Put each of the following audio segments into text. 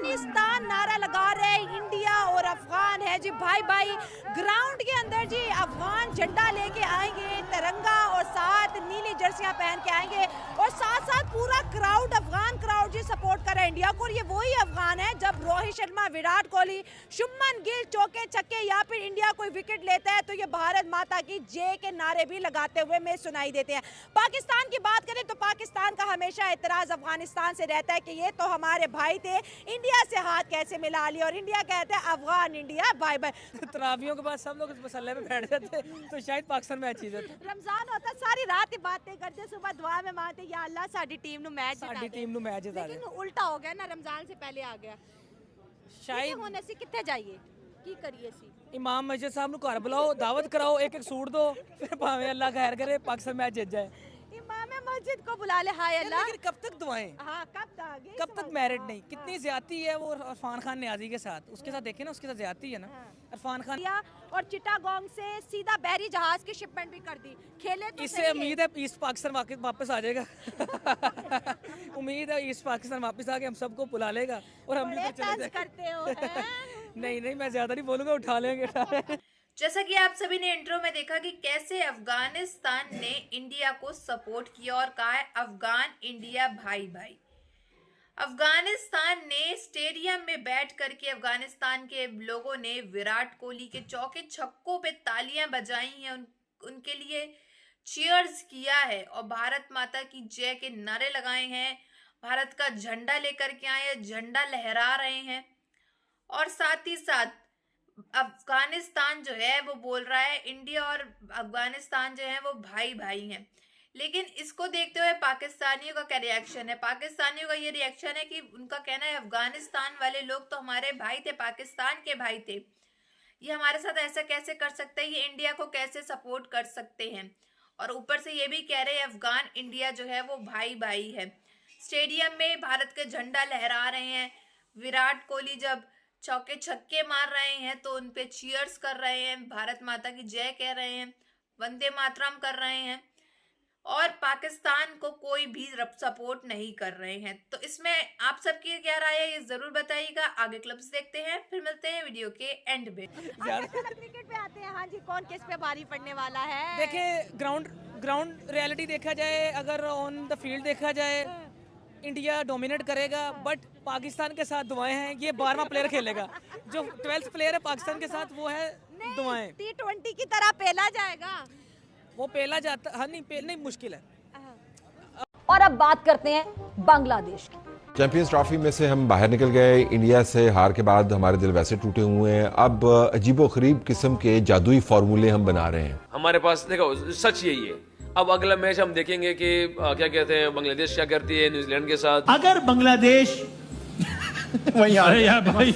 अफगानिस्तान नारा लगा रहे इंडिया और अफगान है जी भाई भाई। ग्राउंड के अंदर जी अफगान झंडा लेके आएंगे, तिरंगा और साथ नीली जर्सियां पहन के आएंगे और साथ साथ पूरा क्राउड अफगान क्राउड जी सपोर्ट कर रहा है इंडिया को। और ये वही अफगान है जब रोहित शर्मा, विराट कोहली, शुभमन गिल चौके छक्के या फिर इंडिया कोई विकेट लेता है तो ये भारत माता की जय के नारे भी लगाते हुए में सुनाई देते हैं। पाकिस्तान की बात करें तो पाकिस्तान का हमेशा एतराज अफगानिस्तान से रहता है कि ये तो हमारे भाई थे, इंडिया से हाथ कैसे मिला लिया। और इंडिया कहता है अफगान इंडिया बाय बाय। तरावियों के बाद सब लोग इस मसले में बैठ जाते तो शायद पाकिस्तान में अच्छी जाती। रमजान होता सारी रात ही बातें करते, सुबह दुआ में मांगते या अल्लाह साडी टीम नु मैच जिता दे। साडी टीम नु मैच जिता दे। लेकिन उल्टा हो गया ना, रमजान से पहले आ गया। शायद होने से कितने जाइए की करिए सी इमाम मस्जिद साहब नु घर बुलाओ, दावत कराओ, एक एक सूट दो, फिर भावे अल्लाह खैर करे पाकिस्तान मैच जीत जाए। इमाम मस्जिद को बुला ले हाय अल्लाह। लेकिन कब तक दुआएं? हाँ कब तक मैरिड नहीं? कितनी ज्यादती है वो इरफान खान नियाजी के साथ, उसके साथ देखे ना, उसके साथ ज्यादती है ना इरफान खान। और चिटागोंग से सीधा बहरी जहाज की शिपमेंट भी कर दी। खेले तो इससे उम्मीद है ईस्ट पाकिस्तान वापस आ जाएगा। उम्मीद है ईस्ट पाकिस्तान वापस आके हम सबको बुला लेगा और हम भी चले करते हो। नहीं मैं ज्यादा नहीं बोलूंगा, उठा लेंगे। जैसा कि आप सभी ने इंट्रो में देखा कि कैसे अफगानिस्तान ने इंडिया को सपोर्ट किया और कहा है अफगान इंडिया भाई भाई। अफगानिस्तान ने स्टेडियम में बैठ करके अफगानिस्तान के लोगों ने विराट कोहली के चौके छक्कों पे तालियां बजाई हैं, उनके लिए चीयर्स किया है और भारत माता की जय के नारे लगाए हैं, भारत का झंडा लेकर के आए हैं, झंडा लहरा रहे हैं। और साथ ही साथ अफगानिस्तान जो है वो बोल रहा है इंडिया और अफगानिस्तान जो है वो भाई भाई हैं। लेकिन इसको देखते हुए पाकिस्तानियों का क्या रिएक्शन है? पाकिस्तानियों का ये रिएक्शन है कि उनका कहना है अफगानिस्तान वाले लोग तो हमारे भाई थे, पाकिस्तान के भाई थे, ये हमारे साथ ऐसा कैसे कर सकते हैं, ये इंडिया को कैसे सपोर्ट कर सकते हैं। और ऊपर से ये भी कह रहे हैं अफगान इंडिया जो है वो भाई भाई है। स्टेडियम में भारत के झंडा लहरा रहे हैं, विराट कोहली जब चौके छक्के मार रहे हैं तो उन पे चीयर्स कर रहे हैं, भारत माता की जय कह रहे हैं, वंदे मातरम कर रहे हैं और पाकिस्तान को कोई भी सपोर्ट नहीं कर रहे हैं। तो इसमें आप सबकी क्या राय है ये जरूर बताइएगा। आगे क्लिप्स देखते हैं, फिर मिलते हैं वीडियो के एंड में। क्रिकेट पे आते हैं। हाँ जी, कौन किस पे भारी पड़ने वाला है? देखिए ग्राउंड रियलिटी देखा जाए, अगर ऑन द फील्ड देखा जाए इंडिया डोमिनेट करेगा, बट पाकिस्तान के साथ दुआएं हैं। ये 12वां प्लेयर खेलेगा, जो 12th प्लेयर है पाकिस्तान के साथ वो है दुआएं। T20 की तरह पेला जाएगा, वो पेला जाता। हाँ नहीं मुश्किल है। और अब बात करते हैं बांग्लादेश की। चैंपियंस ट्रॉफी में से हम बाहर निकल गए। इंडिया से हार के बाद हमारे दिल वैसे टूटे हुए हैं। अब अजीबोगरीब किस्म के जादुई फार्मूले हम बना रहे हैं। हमारे पास देखो सच यही है। अब अगला मैच हम देखेंगे कि क्या कहते हैं बांग्लादेश क्या करती है न्यूजीलैंड के साथ। अगर बांग्लादेश वही आ गया भाई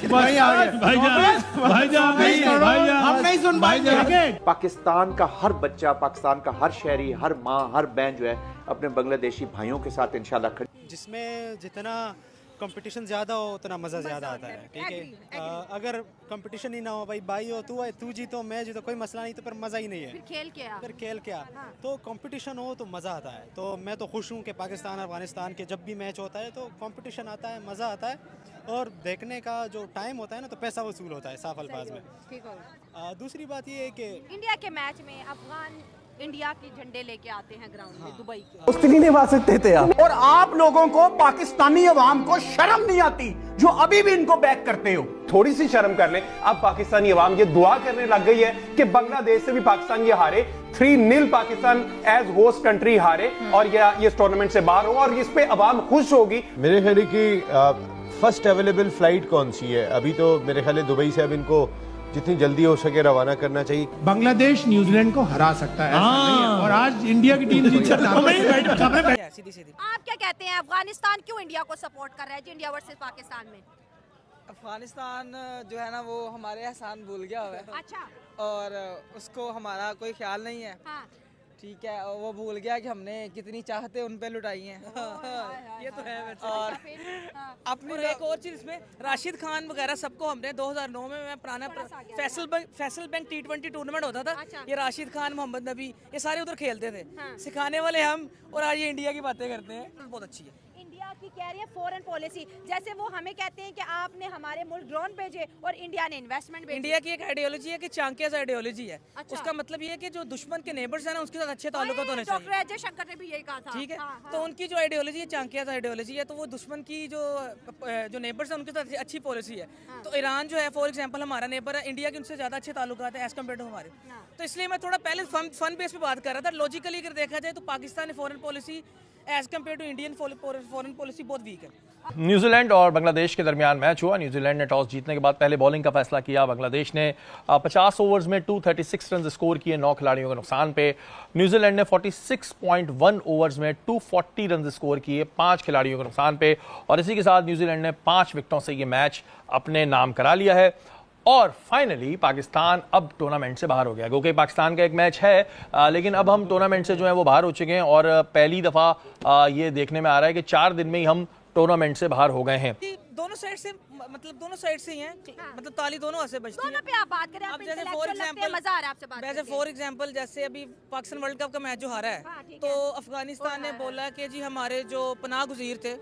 हम नहीं सुन पाएंगे। पाकिस्तान का हर बच्चा, पाकिस्तान का हर शहरी, हर माँ, हर बहन जो है अपने बांग्लादेशी भाइयों के साथ इंशाल्लाह खड़ी। जिसमें जितना कंपटीशन ज़्यादा हो उतना मज़ा ज़्यादा आता है। ठीक है, अगर कंपटीशन ही ना हो, भाई हो, तू जीतो मैं जीतो, कोई मसला नहीं, तो फिर मज़ा ही नहीं है। फिर खेल क्या। हाँ। तो कंपटीशन हो तो मज़ा आता है। तो मैं तो खुश हूँ कि पाकिस्तान अफगानिस्तान के जब भी मैच होता है तो कंपटीशन आता है, मज़ा आता है और देखने का जो टाइम होता है ना तो पैसा वसूल होता है, साफ अल्फाज में। दूसरी बात ये है कि इंडिया के मैच में अफगान इंडिया के झंडे लेके आते हैं ग्राउंड में, दुबई के। दोस्ती नहीं निभा सकते थे आप। और आप लोगों को, पाकिस्तानी अवाम को शर्म नहीं आती जो अभी भी इनको बैक करते हो। थोड़ी सी शर्म कर लें। अब पाकिस्तानी अवाम ये दुआ करने लग गई है कि बांग्लादेश से भी पाकिस्तान ये हारे, 3-0 पाकिस्तान एज होस्ट कंट्री हारे और ये इस टूर्नामेंट से बाहर हो और इस पे अवाम खुश होगी। मेरे ख्याल की फर्स्ट अवेलेबल फ्लाइट कौन सी है? अभी तो मेरे ख्याल दुबई से अब इनको जितनी जल्दी हो सके रवाना करना चाहिए। बांग्लादेश न्यूजीलैंड को हरा सकता है, ऐसा नहीं है। और आज इंडिया की टीम जीत सकती है। सीधी आप क्या कहते हैं, अफगानिस्तान क्यों इंडिया को सपोर्ट कर रहा है इंडिया वर्सेस पाकिस्तान में? अफगानिस्तान जो है ना वो हमारे एहसान भूल गया हुआ है। अच्छा। और उसको हमारा कोई ख्याल नहीं है। हाँ। ठीक है, वो भूल गया कि हमने कितनी चाहते उन पे लुटाई हैं। ये तो है। और अपनी एक और चीज इसमें राशिद खान वगैरह सबको हमने 2009 में मैं पुराना फैसल बैंक T20 टूर्नामेंट होता था। अच्छा। ये राशिद खान, मोहम्मद नबी, ये सारे उधर खेलते थे। हाँ। सिखाने वाले हम, और आज ये इंडिया की बातें करते हैं। बहुत अच्छी है। इंडिया आपकी कह रही है फॉरेन पॉलिसी, जैसे वो हमें कहते हैं कि आपने हमारे मुल्क ड्रोन भेजे और इंडिया ने इन्वेस्टमेंट भेजी। इंडिया की एक आइडियोलॉजी है कि चाणक्य आइडियोलॉजी है। उसका मतलब ये है कि जो दुश्मन के नेबर्स हैं ना उसके साथ अच्छे ताल्लुकात होने चाहिए। डॉक्टर अजय शंकर ने भी यही कहा था। ठीक है, तो उनकी जो आइडियोलॉजी है चाणक्य आइडियोलॉजी है, तो वो दुश्मन की जो नेबर्स हैं उनके साथ अच्छी पॉलिसी है। तो ईरान जो है फॉर एग्जांपल हमारा नेबर है, इंडिया के उनसे ज़्यादा अच्छे ताल्लुकात है एज कम्पेयर टू हमारे। तो इसलिए मैं थोड़ा पहले फन बेस पे बात कर रहा था। लॉजिकली अगर देखा जाए तो Pakistani foreign policy as compare to Indian foreign policy बहुत वीक है। न्यूजीलैंड और बांग्लादेश के दरमियान मैच हुआ। न्यूजीलैंड ने टॉस जीतने के बाद पहले बॉलिंग का फैसला किया। बांग्लादेश ने 50 ओवर्स में 236 रन स्कोर किए 9 खिलाड़ियों के नुकसान पे। न्यूजीलैंड ने 46.1 ओवर्स में 240 रन स्कोर किए 5 खिलाड़ियों के नुकसान पे, और इसी के साथ न्यूजीलैंड ने 5 विकेटों से ये मैच अपने नाम करा लिया है। और फाइनली पाकिस्तान अब टूर्नामेंट से बाहर हो गया, क्योंकि पाकिस्तान का एक मैच है लेकिन अब हम टूर्नामेंट से जो है वो बाहर हो चुके हैं, और पहली दफ़ा ये देखने में आ रहा है कि 4 दिन में ही हम टूर्नामेंट से बाहर हो गए हैं। दोनों साइड से ही हैं, मतलब ताली दोनों हाथ से बजती है। दोनों पे आप बात करें, आप जैसे इंटेलेक्चुअल लगते हैं, मजा आ रहा है आपसे बात करके। फॉर एग्जांपल जैसे अभी पाकिस्तान वर्ल्ड कप का मैच जो हारा है, तो अफगानिस्तान ने बोला कि जी हमारे जो पनाह गुज़ीर थे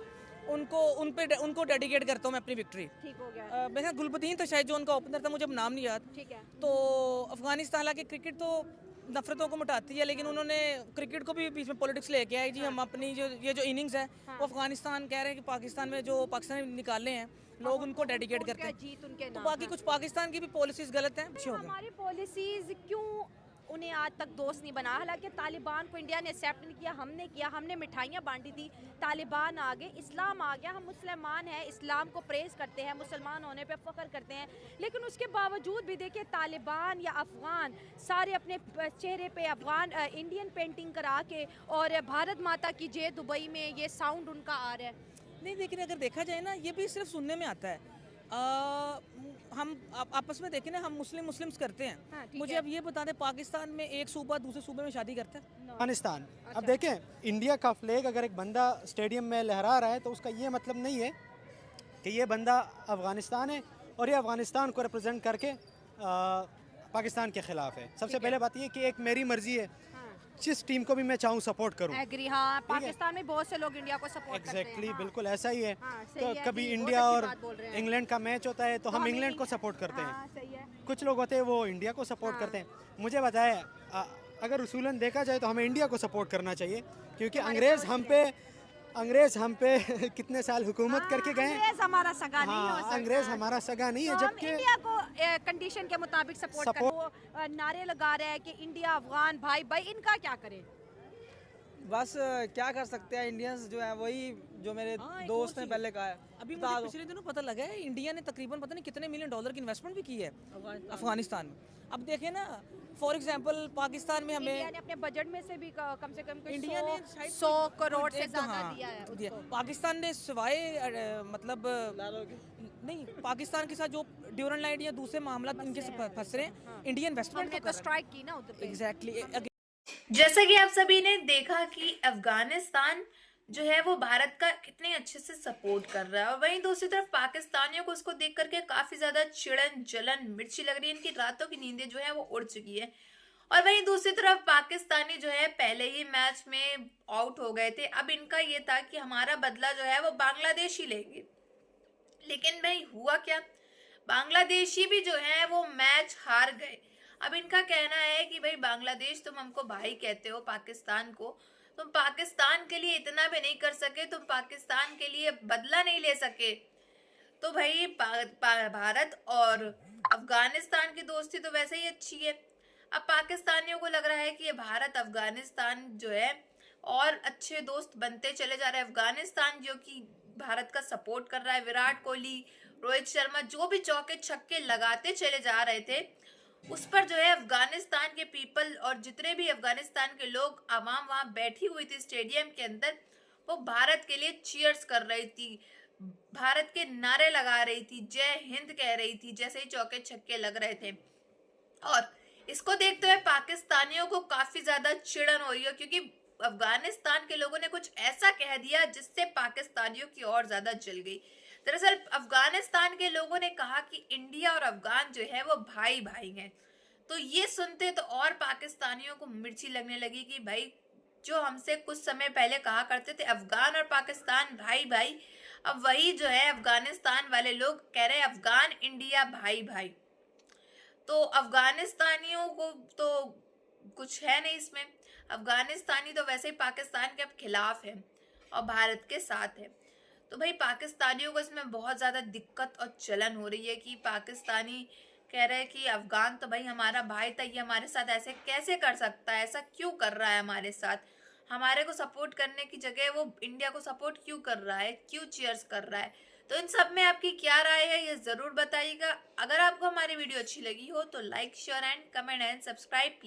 उनको डेडिकेट करता हूँ मैं अपनी विक्ट्री। ठीक हो गया। वैसे गुलबदीन था शायद जो उनका ओपनर था, मुझे अब नाम नहीं याद। ठीक है। तो अफगानिस्तान हालांकि क्रिकेट तो नफरतों को मिटाती है, लेकिन उन्होंने क्रिकेट को भी बीच में पॉलिटिक्स लेके आए जी। हम अपनी जो इनिंग्स है वो अफगानिस्तान कह रहे हैं कि पाकिस्तान में जो पाकिस्तान निकाले हैं लोग उनको डेडिकेट करते हैं। तो बाकी कुछ पाकिस्तान की भी पॉलिसीज गलत हैं। हमारी पॉलिसीज क्यों उन्हें आज तक दोस्त नहीं बना? हालांकि तालिबान को इंडिया ने एक्सेप्ट नहीं किया, हमने मिठाइयाँ बांटी थी, तालिबान आ गए, इस्लाम आ गया। हम मुसलमान हैं, इस्लाम को प्रेस करते हैं, मुसलमान होने पे फ़ख्र करते हैं, लेकिन उसके बावजूद भी देखिए तालिबान या अफ़गान सारे अपने चेहरे पे अफ़गान इंडियन पेंटिंग करा के और भारत माता की जय दुबई में ये साउंड उनका आ रहा है। नहीं, लेकिन अगर देखा जाए ना ये भी सिर्फ सुनने में आता है। हम आपस में देखें ना, हम मुस्लिम्स करते हैं। मुझे अब ये बता दें, पाकिस्तान में एक सूबा दूसरे सूबे में शादी करता है? अफगानिस्तान। अब देखें, इंडिया का फ्लैग अगर एक बंदा स्टेडियम में लहरा रहा है तो उसका ये मतलब नहीं है कि ये बंदा अफगानिस्तान है और ये अफगानिस्तान को रिप्रेजेंट करके पाकिस्तान के खिलाफ है। सबसे पहले बात ये कि एक मेरी मर्जी है जिस टीम को भी मैं चाहूँ सपोर्ट करूँ। एग्री, हाँ, पाकिस्तान में बहुत से लोग इंडिया को सपोर्ट करते हैं। एग्जैक्टली, बिल्कुल ऐसा ही है। तो कभी इंडिया और इंग्लैंड का मैच होता है तो हम इंग्लैंड को सपोर्ट करते हैं। कुछ लोग होते हैं वो इंडिया को सपोर्ट करते हैं। मुझे बताया अगर उसूलन देखा जाए तो हमें इंडिया को सपोर्ट करना चाहिए, क्योंकि अंग्रेज हम पे कितने साल हुकूमत करके गए। अंग्रेज हमारा सगा नहीं हो सकता। अंग्रेज हमारा सगा नहीं है, जबकि इंडिया को कंडीशन के मुताबिक सपोर्ट कर। वो नारे लगा रहे हैं कि इंडिया अफगान भाई भाई, इनका क्या करें? बस क्या कर सकते हैं, इंडियंस जो है वही जो मेरे दोस्त ने पहले कहा है। अभी मुझे पिछले दिनों पता लगा है इंडिया ने तकरीबन पता नहीं कितने $1 मिलियन की इन्वेस्टमेंट भी की है अफगानिस्तान में। अब देखें ना, फॉर एग्जांपल पाकिस्तान में हमें इंडिया ने अपने बजट में से भी कम से कम इंडिया ने 100 करोड़ से ज़्यादा दिया है। पाकिस्तान ने सिवाय मतलब नहीं, पाकिस्तान के साथ जो ड्यूरन लाइन या दूसरे मामला इनके फंस रहे हैं, इंडियन इन्वेस्टमेंट तो स्ट्राइक की ना उधर पे। एग्जैक्टली। जैसा कि आप सभी ने देखा कि अफगानिस्तान जो है वो भारत का कितने अच्छे से सपोर्ट कर रहा है, और वहीं दूसरी तरफ पाकिस्तानियों को उसको देख करके काफी ज्यादा चिड़न जलन मिर्ची लग रही है। इनकी रातों की नींदें जो है वो उड़ चुकी है। और वहीं दूसरी तरफ पाकिस्तानी जो है पहले ही मैच में आउट हो गए थे। अब इनका ये था कि हमारा बदला जो है वो बांग्लादेश ही लेंगे, लेकिन भाई हुआ क्या, बांग्लादेशी भी जो है वो मैच हार गए। अब इनका कहना है कि भाई बांग्लादेश तुम हमको भाई कहते हो, पाकिस्तान को तुम पाकिस्तान के लिए इतना भी नहीं कर सके, तुम पाकिस्तान के लिए बदला नहीं ले सके। तो भाई भारत और अफगानिस्तान की दोस्ती तो वैसे ही अच्छी है। अब पाकिस्तानियों को लग रहा है कि ये भारत अफगानिस्तान जो है और अच्छे दोस्त बनते चले जा रहे हैं। अफगानिस्तान जो कि भारत का सपोर्ट कर रहा है, विराट कोहली, रोहित शर्मा जो भी चौके छक्के लगाते चले जा रहे थे, उस पर जो है अफगानिस्तान के पीपल और जितने भी अफगानिस्तान के लोग आवाम वहां बैठी हुई थी स्टेडियम के अंदर, वो भारत के लिए चीयर्स कर रही थी, भारत के नारे लगा रही थी, जय हिंद कह रही थी जैसे ही चौके छक्के लग रहे थे। और इसको देखते हुए पाकिस्तानियों को काफी ज्यादा चिड़न हो रही है, क्योंकि अफगानिस्तान के लोगों ने कुछ ऐसा कह दिया जिससे पाकिस्तानियों की और ज्यादा जल गई। दरअसल अफगानिस्तान के लोगों ने कहा कि इंडिया और अफगान जो है वो भाई भाई हैं। तो ये सुनते तो और पाकिस्तानियों को मिर्ची लगने लगी कि भाई जो हमसे कुछ समय पहले कहा करते थे अफगान और पाकिस्तान भाई भाई, अब वही जो है अफगानिस्तान वाले लोग कह रहे हैं अफगान इंडिया भाई भाई। तो अफगानिस्तानियों को तो कुछ है नहीं इसमें, अफगानिस्तानी तो वैसे ही पाकिस्तान के अब खिलाफ है और भारत के साथ है। तो भाई पाकिस्तानियों को इसमें बहुत ज़्यादा दिक्कत और जलन हो रही है कि पाकिस्तानी कह रहे हैं कि अफगान तो भाई हमारा भाई था, ये हमारे साथ ऐसे कैसे कर सकता है, ऐसा क्यों कर रहा है हमारे साथ, हमारे को सपोर्ट करने की जगह वो इंडिया को सपोर्ट क्यों कर रहा है, क्यों चीयर्स कर रहा है। तो इन सब में आपकी क्या राय है ये ज़रूर बताइएगा। अगर आपको हमारी वीडियो अच्छी लगी हो तो like share and comment and subscribe